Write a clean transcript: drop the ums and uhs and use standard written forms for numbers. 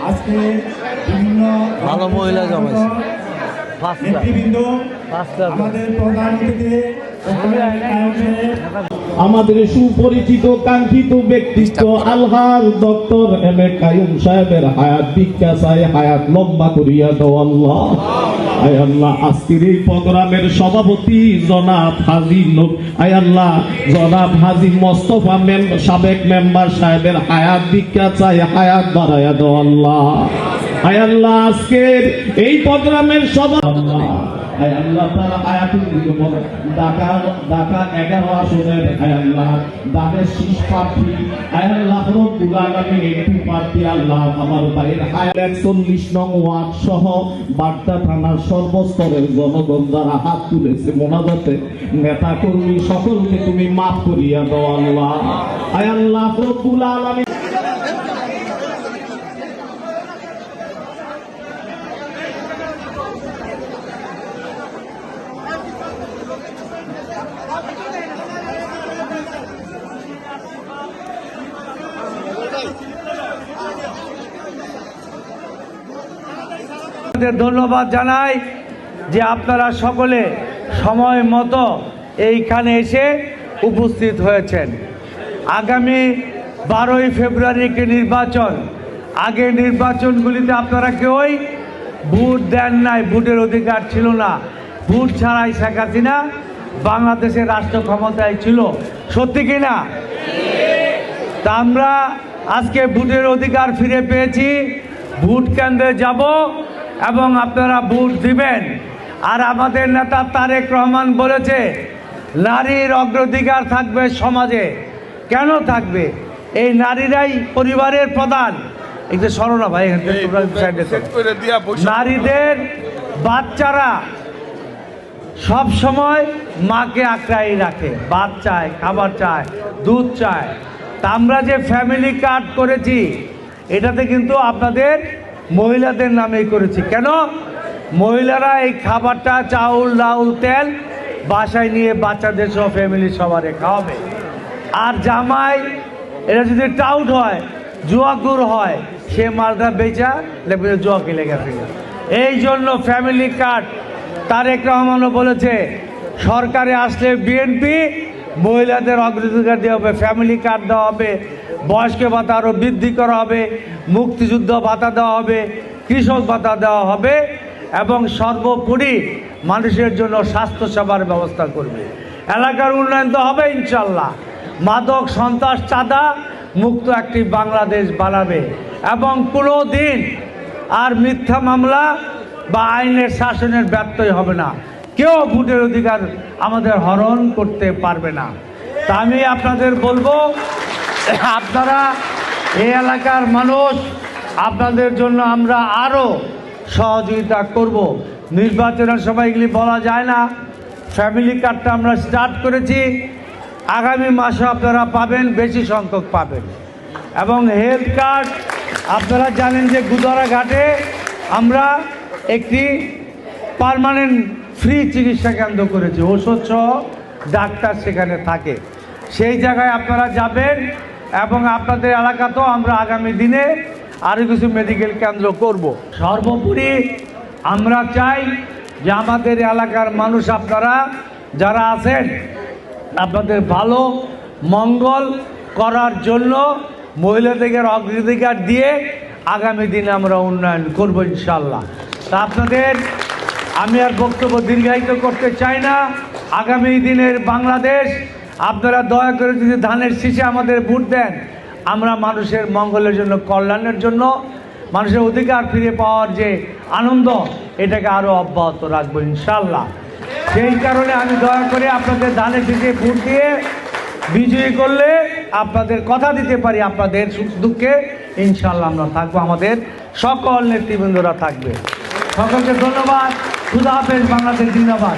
আজকে বিভিন্ন ভালো মহিলা জমাইছে নেতৃবৃন্দ, আমাদের প্রধান অতিথি আমাদের সুপরিচিত কাঙ্ক্ষিত ব্যক্তিত্ব আলহার ডক্টর এম এ কাইয়ুম সাহেবের হায়াত ভিক্ষা চাই, হায়াত লম্বা করিয়া দাও আল্লাহ। আয় আল্লাহ, আজকের এই প্রোগ্রামের সভাপতি জনাব হাজী আয় আল্লাহ জনাব হাজী মোস্তফা সাবেক মেম্বার সাহেবের হায়াত ভিক্ষা চাই, হায়াত বাড়াইয়া দাও আল্লাহ। আয় আল্লাহ, আজকের এই প্রোগ্রামের সভা আয় আল্লাহ তাআলা আয়াতুল দিবস ঢাকা 11 আসনের আয় আল্লাহ দানের শীষ প্রার্থী আয় আল্লাহ রব্বুল আলামিন এমপি প্রার্থী আল্লাহ আমার ভাইয়ের 41 নং ওয়ার্ড সহ বাড্ডা থানার সর্বস্তরের জনগণ যারা হাত তুলেছে মোনাজাতে নেতা কর্মী সকলকে তুমি মাফ করিয়া দাও আল্লাহ। আয় আল্লাহ রব্বুল আলামিন ধন্যবাদ জানাই যে আপনারা সকলে সময় মতো এইখানে এসে উপস্থিত হয়েছেন। আগামী 12ই ফেব্রুয়ারিকে নির্বাচন, আগে নির্বাচনগুলিতে আপনারা কেউই ভোট দেন নাই, ভোটের অধিকার ছিল না। ভোট ছাড়াই শেখ হাসিনা বাংলাদেশের রাষ্ট্র ক্ষমতায় ছিল, সত্যি কি না? তা আমরা আজকে ভোটের অধিকার ফিরে পেয়েছি। ভোট কেন্দ্রে যাব এবং আপনারা ভোট দিবেন। আর আমাদের নেতা তারেক রহমান বলেছে নারীর অগ্রাধিকার থাকবে সমাজে। কেন থাকবে? এই নারীরাই পরিবারের প্রধান। একটু সরো না ভাই, নারীদের বাচ্চারা সব সময় মাকে আঁকড়াই রাখে, ভাত চায়, খাবার চায়, দুধ চায়। তা আমরা যে ফ্যামিলি কার্ড করেছি এটাতে কিন্তু আপনাদের মহিলাদের নামেই করেছি। কেন? মহিলারা এই খাবারটা চাউল ডাউল তেল বাসায় নিয়ে বাচ্চাদের সহ ফ্যামিলি সবারে খাওয়াবে। আর জামাই এটা যদি টাউট হয়, জুয়াকুর হয়, সে মালটা বেচা লেগে জুয়া খেলে গেছে। এই জন্য ফ্যামিলি কার্ড তারেক রহমানও বলেছে সরকারে আসলে বিএনপি মহিলাদের অগ্রাধিকার দেওয়া হবে, ফ্যামিলি কার্ড দেওয়া হবে, বয়স্ক ভাতা আরও বৃদ্ধি করা হবে, মুক্তিযুদ্ধ ভাতা দেওয়া হবে, কৃষক ভাতা দেওয়া হবে এবং সর্বোপরি মানুষের জন্য স্বাস্থ্যসেবার ব্যবস্থা করবে। এলাকার উন্নয়ন তো হবে ইনশাল্লাহ। মাদক সন্ত্রাস চাঁদা মুক্ত একটি বাংলাদেশ বানাবে এবং কোনো দিন আর মিথ্যা মামলা বা আইনের শাসনের ব্যত্যয় হবে না। কেউ ভোটের অধিকার আমাদের হরণ করতে পারবে না। তা আমি আপনাদের বলবো, আপনারা এই এলাকার মানুষ, আপনাদের জন্য আমরা আরও সহযোগিতা করব। নির্বাচনের সময় এগুলি বলা যায় না। ফ্যামিলি কার্ডটা আমরা স্টার্ট করেছি, আগামী মাসে আপনারা পাবেন, বেশি সংখ্যক পাবেন। এবং হেলথ কার্ড আপনারা জানেন যে গুদারাঘাটে আমরা একটি পার্মানেন্ট ফ্রি চিকিৎসা কেন্দ্র করেছি, ওষুধ সহ ডাক্তার সেখানে থাকে। সেই জায়গায় আপনারা যাবেন এবং আপনাদের এলাকাতেও আমরা আগামী দিনে আরও কিছু মেডিকেল কেন্দ্র করব। সর্বোপরি আমরা চাই যে আমাদের এলাকার মানুষ আপনারা যারা আছেন আপনাদের ভালো মঙ্গল করার জন্য মহিলাদের অগ্রাধিকার দিয়ে আগামী দিনে আমরা উন্নয়ন করব ইনশাল্লাহ। তা আপনাদের আমি আর বক্তব্য দীর্ঘায়িত করতে চাই না। আগামী দিনের বাংলাদেশ আপনারা দয়া করে যদি ধানের শীষে আমাদের ভোট দেন, আমরা মানুষের মঙ্গলের জন্য, কল্যাণের জন্য, মানুষের অধিকার ফিরে পাওয়ার যে আনন্দ এটাকে আরও অব্যাহত রাখবো ইনশাল্লাহ। সেই কারণে আমি দয়া করে আপনাদের ধানের শীষে ভোট দিয়ে বিজয়ী করলে আপনাদের কথা দিতে পারি আপনাদের সুখ দুঃখে ইনশাল্লাহ আমরা থাকবো, আমাদের সকল নেতৃবৃন্দরা থাকবে। সকলকে ধন্যবাদ। খুদা হাফেজ। বাংলাদেশ জিন্দাবাদ।